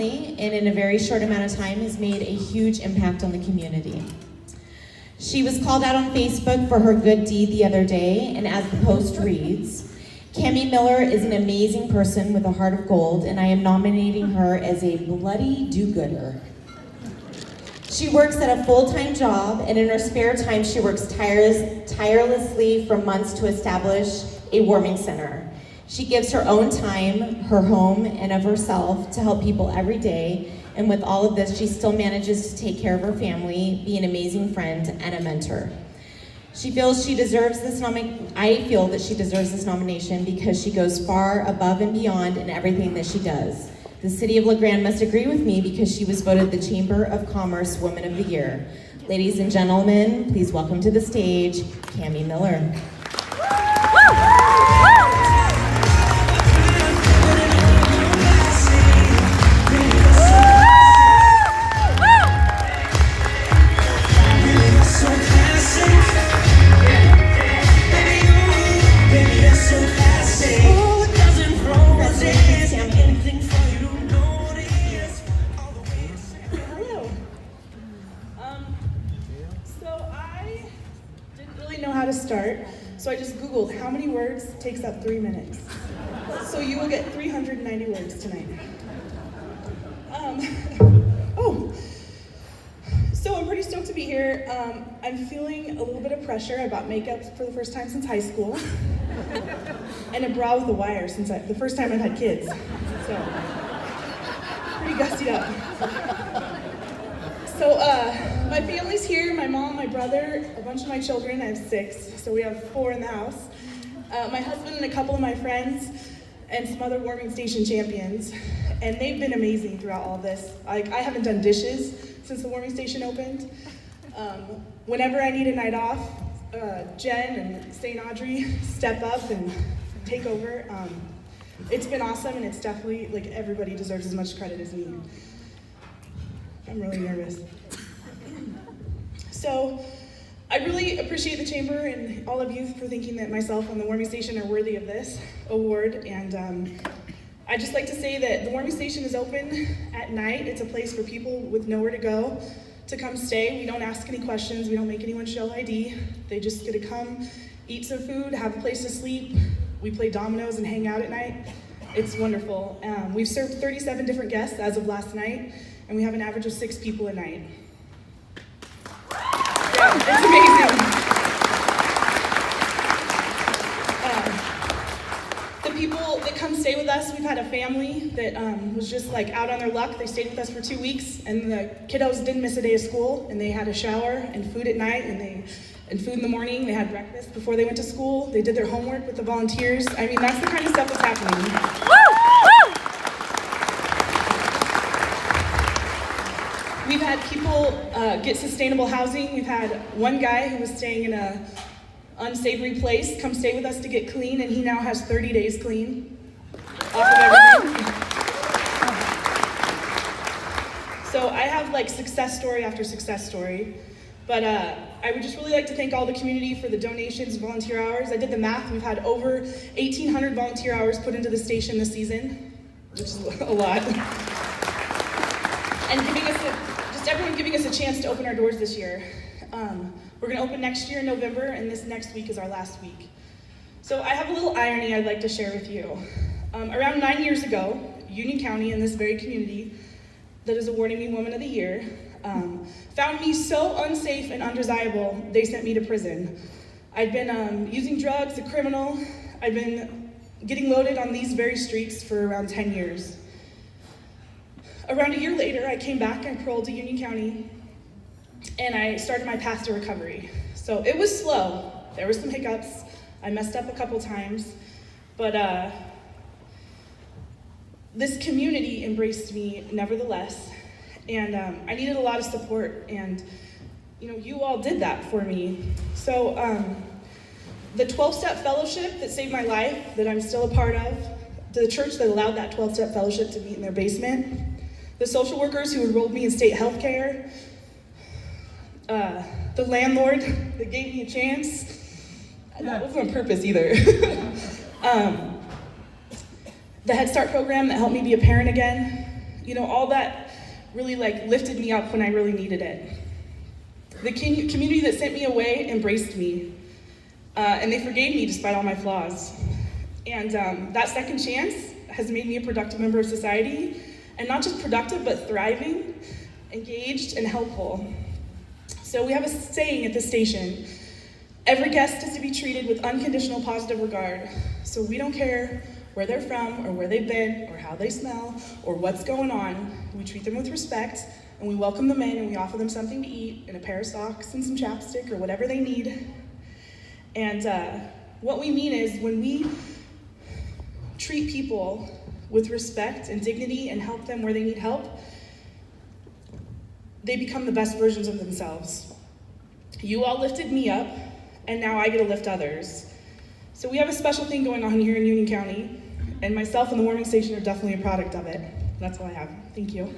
recently, and in a very short amount of time has made a huge impact on the community. She was called out on Facebook for her good deed the other day, and as the post reads, Cami Miller is an amazing person with a heart of gold, and I am nominating her as a bloody do-gooder. She works at a full-time job, and in her spare time she works tirelessly for months to establish a warming center. She gives her own time, her home, and of herself to help people every day, and with all of this, she still manages to take care of her family, be an amazing friend, and a mentor. She feels she deserves this I feel that she deserves this nomination because she goes far above and beyond in everything that she does. The City of LeGrand must agree with me because she was voted the Chamber of Commerce Woman of the Year. Ladies and gentlemen, please welcome to the stage, Cami Miller. So I just Googled how many words takes up 3 minutes. So you will get 390 words tonight. So I'm pretty stoked to be here. I'm feeling a little bit of pressure about makeup for the first time since high school. And a bra with a wire since the first time I've had kids. So, pretty gussied up. So my family's here, my mom, my brother, a bunch of my children. I have 6, so we have 4 in the house. My husband and a couple of my friends, and some other warming station champions. And they've been amazing throughout all this. I haven't done dishes since the warming station opened. Whenever I need a night off, Jen and St. Audrey step up and take over. It's been awesome, and it's definitely, like, everybody deserves as much credit as me. I'm really nervous. So, I really appreciate the Chamber and all of you for thinking that myself and the warming station are worthy of this award. And I'd just like to say that the warming station is open at night. It's a place for people with nowhere to go to come stay. We don't ask any questions. We don't make anyone show ID. They just get to come, eat some food, have a place to sleep. We play dominoes and hang out at night. It's wonderful. We've served 37 different guests as of last night, and we have an average of 6 people a night. Yeah, it's amazing. The people that come stay with us, we've had a family that was just like out on their luck. They stayed with us for 2 weeks, and the kiddos didn't miss a day of school, and they had a shower and food at night, and food in the morning. They had breakfast before they went to school. They did their homework with the volunteers. I mean, that's the kind of stuff that's happening. We've had people get sustainable housing. We've had one guy who was staying in an unsavory place come stay with us to get clean, and he now has 30 days clean off of everything. So I have like success story after success story, but I would just really like to thank all the community for the donations and volunteer hours. I did the math. We've had over 1,800 volunteer hours put into the station this season, which is a lot. And everyone giving us a chance to open our doors this year. We're gonna open next year in November, and this next week is our last week. So I have a little irony I'd like to share with you. Around 9 years ago, Union County in this very community that is awarding me Woman of the Year found me so unsafe and undesirable, they sent me to prison. I'd been using drugs, a criminal. I'd been getting loaded on these very streets for around 10 years. Around a year later, I came back and paroled to Union County, and I started my path to recovery. So it was slow. There were some hiccups. I messed up a couple times, but this community embraced me nevertheless, and I needed a lot of support, and you all did that for me. So the 12-step fellowship that saved my life, that I'm still a part of, the church that allowed that 12-step fellowship to meet in their basement, the social workers who enrolled me in state health care, the landlord that gave me a chance. That wasn't on purpose either. The Head Start program that helped me be a parent again, all that really lifted me up when I really needed it. The community that sent me away embraced me, and they forgave me despite all my flaws. And that second chance has made me a productive member of society, and not just productive, but thriving, engaged, and helpful. So we have a saying at this station: every guest is to be treated with unconditional positive regard. So we don't care where they're from, or where they've been, or how they smell, or what's going on. We treat them with respect, and we welcome them in, and we offer them something to eat, and a pair of socks, and some chapstick, or whatever they need. And what we mean is, when we treat people with respect and dignity and help them where they need help, they become the best versions of themselves. You all lifted me up, and now I get to lift others. So we have a special thing going on here in Union County, and myself and the warming station are definitely a product of it. That's all I have. Thank you.